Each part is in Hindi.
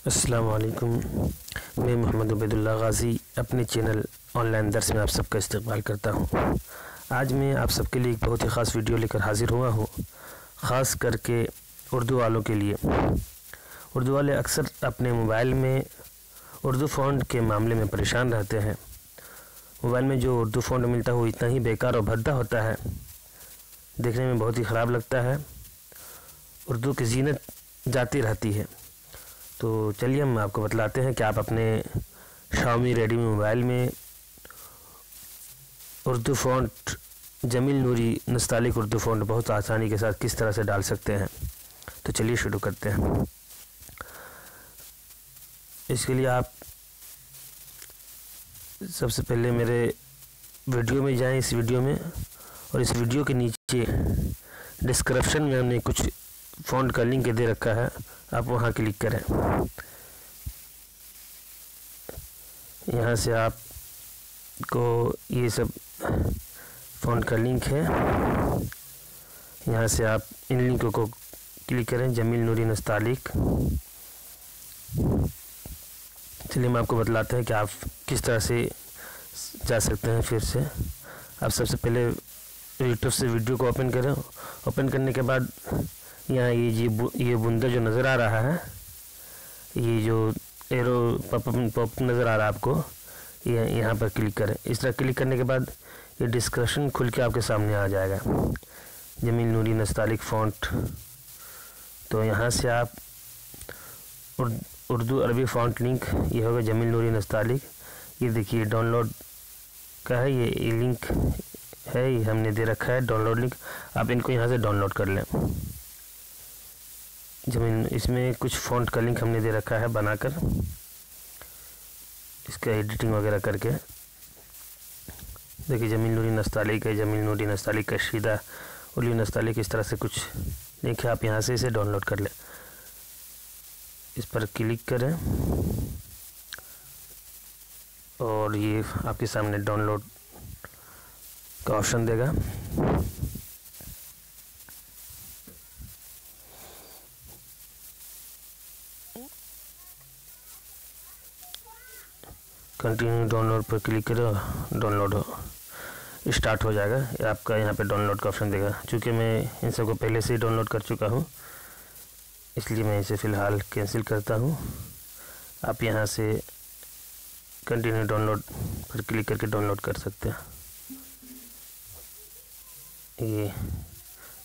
अस्सलाम वालेकुम। मैं मोहम्मद उबैदुल्लाह गाज़ी अपने चैनल ऑनलाइन दर्स में आप सबका इस्तकबाल करता हूँ। आज मैं आप सबके लिए एक बहुत ही ख़ास वीडियो लेकर हाज़िर हुआ हूँ, ख़ास करके उर्दू वालों के लिए। उर्दू वाले अक्सर अपने मोबाइल में उर्दू फ़ॉन्ट के मामले में परेशान रहते हैं। मोबाइल में जो उर्दू फ़ॉन्ट मिलता है वो इतना ही बेकार और भद्दा होता है, देखने में बहुत ही ख़राब लगता है। उर्दू की ज़ीनत जाती रहती है। तो चलिए हम आपको बतलाते हैं कि आप अपने शाओमी रेडमी मोबाइल में उर्दू फ़ॉन्ट जमील नूरी नस्तालिक उर्दू फ़ॉन्ट बहुत आसानी के साथ किस तरह से डाल सकते हैं। तो चलिए शुरू करते हैं। इसके लिए आप सबसे पहले मेरे वीडियो में जाएं, इस वीडियो में, और इस वीडियो के नीचे डिस्क्रिप्शन में हमने कुछ फ़ॉन्ट का लिंक दे रखा है, आप वहाँ क्लिक करें। यहाँ से आपको ये सब फ़ॉन्ट का लिंक है, यहाँ से आप इन लिंकों को क्लिक करें। जमील नूरी नस्तालिक। चलिए हम आपको बतलाते हैं कि आप किस तरह से जा सकते हैं। फिर से आप सबसे पहले यूट्यूब से वीडियो को ओपन करें। ओपन करने के बाद यहाँ ये बुंदा जो नज़र आ रहा है, ये जो एरो पॉप नज़र आ रहा है आपको, ये यहाँ पर क्लिक करें। इस तरह क्लिक करने के बाद ये डिस्क्रिप्शन खुल के आपके सामने आ जाएगा, जमील नूरी नस्तालिक फ़ॉन्ट। तो यहाँ से आप उर्दू अरबी फ़ॉन्ट लिंक, ये होगा जमील नूरी नस्तालिक। ये देखिए डाउनलोड का है, ये लिंक है, ये हमने दे रखा है डाउनलोड लिंक। आप इनको यहाँ से डाउनलोड कर लें। जमीन इसमें कुछ फ़ॉन्ट का लिंक हमने दे रखा है बनाकर, इसका एडिटिंग वगैरह करके। देखिए जमील नूरी नस्तालिक है, जमील नूरी नस्तालिक का शीदा उर्दू नस्तालिक, इस तरह से कुछ लिंक है। आप यहाँ से इसे डाउनलोड कर लें। इस पर क्लिक करें और ये आपके सामने डाउनलोड का ऑप्शन देगा। कंटिन्यू डाउनलोड पर क्लिक करो, डाउनलोड स्टार्ट हो जाएगा। आपका यहाँ पे डाउनलोड का ऑप्शन देगा। चूँकि मैं इन सबको पहले से ही डाउनलोड कर चुका हूँ, इसलिए मैं इसे फ़िलहाल कैंसिल करता हूँ। आप यहाँ से कंटिन्यू डाउनलोड पर क्लिक करके डाउनलोड कर सकते हैं। ये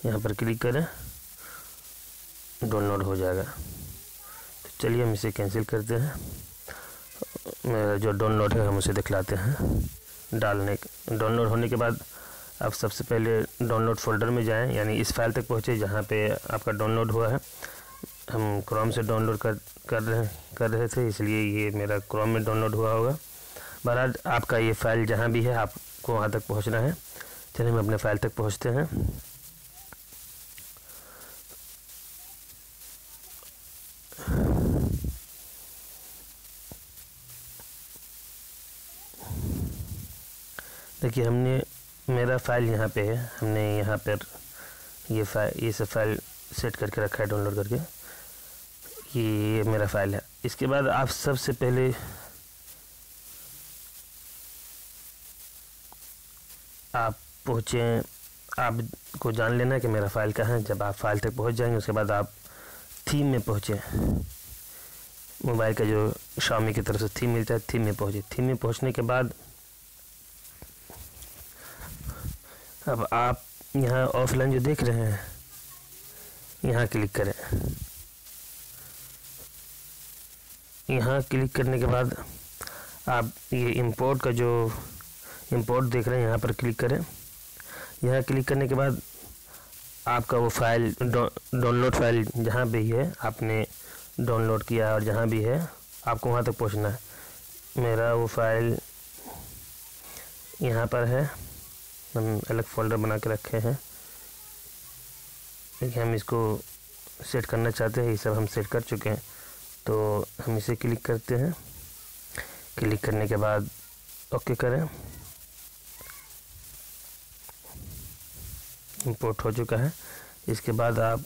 यहाँ पर क्लिक करें, डाउनलोड हो जाएगा। तो चलिए हम इसे कैंसिल करते हैं। मेरा जो डाउनलोड है हम उसे दिखलाते हैं। डाउनलोड होने के बाद आप सबसे पहले डाउनलोड फ़ोल्डर में जाएं, यानी इस फाइल तक पहुँचे जहाँ पे आपका डाउनलोड हुआ है। हम क्रोम से डाउनलोड कर रहे थे, इसलिए ये मेरा क्रोम में डाउनलोड हुआ होगा। बहरहाल आपका ये फ़ाइल जहाँ भी है आपको वहाँ तक पहुँचना है। चलिए हम अपने फ़ाइल तक पहुँचते हैं। देखिए मेरा फ़ाइल यहाँ पे है। हमने यहाँ पर ये सब फाइल सेट करके रखा है डाउनलोड करके। ये मेरा फ़ाइल है। इसके बाद आप सबसे पहले आप पहुँचें, आपको जान लेना है कि मेरा फ़ाइल कहाँ है। जब आप फाइल तक पहुँच जाएंगे उसके बाद आप थीम में पहुँचें। मोबाइल का जो शाओमी की तरफ से थीम मिलता है, थीम में पहुँचे। थीम में पहुँचने के बाद अब आप यहाँ ऑफलाइन जो देख रहे हैं, यहाँ क्लिक करें। यहाँ क्लिक करने के बाद आप ये इंपोर्ट का जो इंपोर्ट देख रहे हैं, यहाँ पर क्लिक करें। यहाँ क्लिक करने के बाद आपका वो फाइल डाउनलोड फाइल जहाँ भी है आपने डाउनलोड किया और जहाँ भी है आपको वहाँ तक पहुँचना है। मेरा वो फाइल यहाँ पर है, हम अलग फ़ोल्डर बना के रखे हैं। देखिए हम इसको सेट करना चाहते हैं, ये सब हम सेट कर चुके हैं। तो हम इसे क्लिक करते हैं। क्लिक करने के बाद ओके करें। इंपोर्ट हो चुका है। इसके बाद आप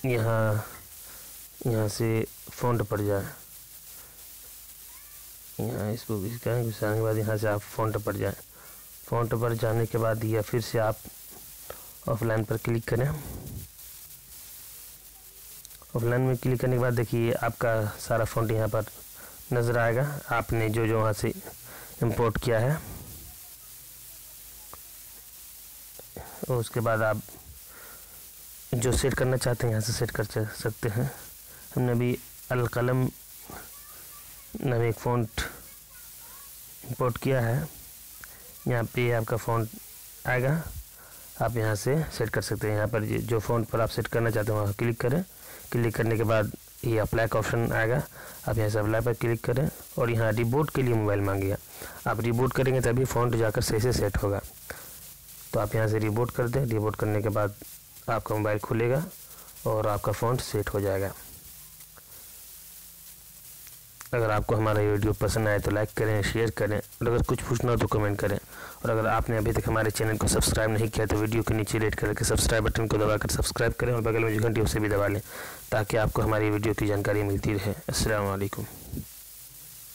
यहाँ यहाँ से फ़ॉन्ट पर जाए, यहाँ इसको घुसाने के बाद यहाँ से आप फ़ॉन्ट पर जाएं। फ़ॉन्ट पर जाने के बाद या फिर से आप ऑफलाइन पर क्लिक करें। ऑफलाइन में क्लिक करने के बाद देखिए आपका सारा फ़ॉन्ट यहाँ पर नज़र आएगा, आपने जो वहाँ से इंपोर्ट किया है। और उसके बाद आप जो सेट करना चाहते हैं यहाँ से सेट कर सकते हैं। हमने अभी अलकलम नाम एक फ़ॉन्ट इंपोर्ट किया है, यहाँ पे आपका फ़ॉन्ट आएगा, आप यहाँ से सेट कर सकते हैं। यहाँ पर जो फ़ॉन्ट पर आप सेट करना चाहते हैं वहाँ क्लिक करें। क्लिक करने के बाद ये अप्लाई का ऑप्शन आएगा, आप यहाँ से अप्लाई पर क्लिक करें और यहाँ रिबूट के लिए मोबाइल मांगेगा। आप रिबूट करेंगे तभी फ़ॉन्ट जाकर सही से सेट होगा। तो आप यहाँ से रिबूट कर दें। रिबूट करने के बाद आपका मोबाइल खुलेगा और आपका फ़ॉन्ट सेट हो जाएगा। अगर आपको हमारा वीडियो पसंद आए तो लाइक करें, शेयर करें और अगर कुछ पूछना हो तो कमेंट करें। और अगर आपने अभी तक हमारे चैनल को सब्सक्राइब नहीं किया तो वीडियो के नीचे रेड कलर के सब्सक्राइब बटन को दबाकर सब्सक्राइब करें और बगल में जो घंटी उसे भी दबा लें ताकि आपको हमारी वीडियो की जानकारी मिलती रहे। अस्सलाम वालेकुम।